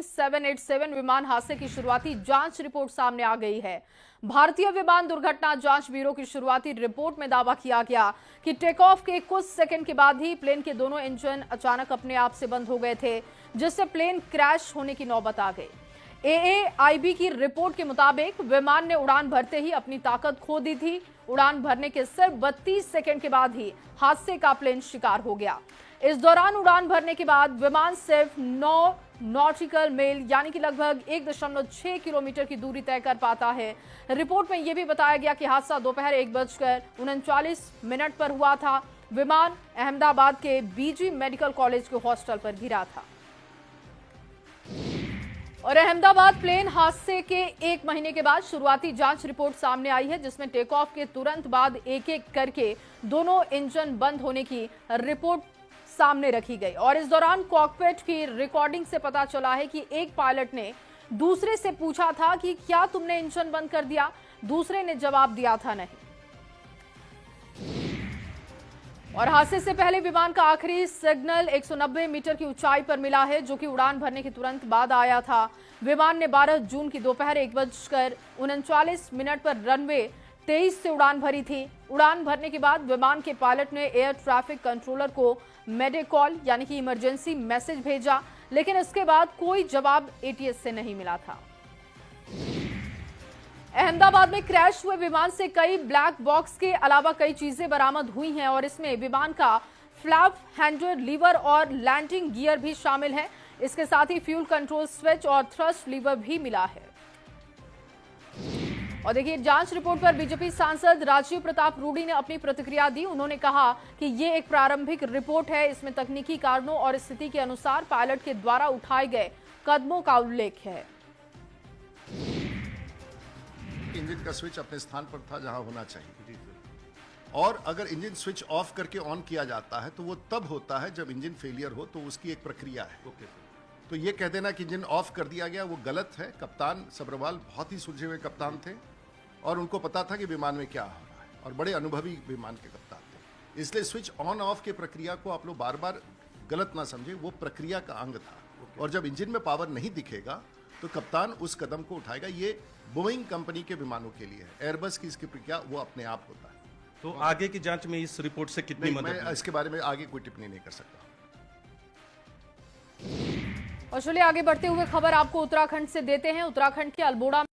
787 विमान हादसे की शुरुआती जांच रिपोर्ट सामने आ गई है। भारतीय विमान दुर्घटना जांच ब्यूरो की शुरुआती रिपोर्ट में दावा किया गया कि टेक ऑफ के कुछ सेकंड के बाद ही प्लेन के दोनों इंजन अचानक अपने आप से बंद हो गए थे, जिससे प्लेन क्रैश होने की नौबत आ गई। AAIB की रिपोर्ट के मुताबिक विमान ने उड़ान भरते ही अपनी ताकत खो दी थी। उड़ान भरने के सिर्फ 32 सेकंड के बाद ही हादसे का प्लेन शिकार हो गया। इस दौरान उड़ान भरने के बाद विमान सिर्फ 9 नॉटिकल मील यानी कि लगभग 1.6 किलोमीटर की दूरी तय कर पाता है। रिपोर्ट में यह भी बताया गया कि हादसा दोपहर 1:39 पर हुआ था। विमान अहमदाबाद के BG मेडिकल कॉलेज के हॉस्टल पर गिरा था। और अहमदाबाद प्लेन हादसे के 1 महीने के बाद शुरुआती जांच रिपोर्ट सामने आई है, जिसमें टेक ऑफ के तुरंत बाद एक-एक करके दोनों इंजन बंद होने की रिपोर्ट सामने रखी गई। और इस दौरान कॉकपिट की रिकॉर्डिंग से पता चला है कि एक पायलट ने दूसरे से पूछा था कि क्या तुमने इंजन बंद कर दिया। दूसरे ने जवाब दिया था नहीं। और हादसे से पहले विमान का आखिरी सिग्नल 190 मीटर की ऊंचाई पर मिला है, जो कि उड़ान भरने के तुरंत बाद आया था। विमान ने 12 जून की दोपहर 1:39 पर रनवे 23 से उड़ान भरी थी। उड़ान भरने के बाद विमान के पायलट ने एयर ट्रैफिक कंट्रोलर को मेडिकॉल यानी कि इमरजेंसी मैसेज भेजा, लेकिन इसके बाद कोई जवाब ATS से नहीं मिला था। अहमदाबाद में क्रैश हुए विमान से कई ब्लैक बॉक्स के अलावा कई चीजें बरामद हुई हैं और इसमें विमान का फ्लैप हैंडल, लीवर और लैंडिंग गियर भी शामिल है। इसके साथ ही फ्यूल कंट्रोल स्विच और थ्रस्ट लीवर भी मिला है। और देखिए, जांच रिपोर्ट पर बीजेपी सांसद राजीव प्रताप रूडी ने अपनी प्रतिक्रिया दी। उन्होंने कहा कि ये एक प्रारंभिक रिपोर्ट है, इसमें तकनीकी कारणों और स्थिति के अनुसार पायलट के द्वारा उठाए गए कदमों का उल्लेख है। इंजन का स्विच अपने स्थान पर था जहां होना चाहिए, और अगर इंजन स्विच ऑफ करके ऑन किया जाता है तो वो तब होता है जब इंजन फेलियर हो, तो उसकी एक प्रक्रिया है। तो ये कह देना कि इंजन ऑफ कर दिया गया, वो गलत है। कप्तान सब्रवाल बहुत ही सुलझे हुए कप्तान थे और उनको पता था कि विमान में क्या हो रहा है, और बड़े अनुभवी विमान के कप्तान थे। इसलिए स्विच ऑन ऑफ की प्रक्रिया को आप लोग बार बार गलत ना समझे, वो प्रक्रिया का अंग था। और जब इंजन में पावर नहीं दिखेगा तो कप्तान उस कदम को उठाएगा। ये बोइंग कंपनी के विमानों के लिए है, एयरबस की इसकी प्रक्रिया वो अपने आप होता है। तो आगे की जांच में इस रिपोर्ट से कितनी मदद? मैं इसके बारे में आगे कोई टिप्पणी नहीं कर सकता। और चलिए आगे बढ़ते हुए खबर आपको उत्तराखंड से देते हैं। उत्तराखंड के अल्मोड़ा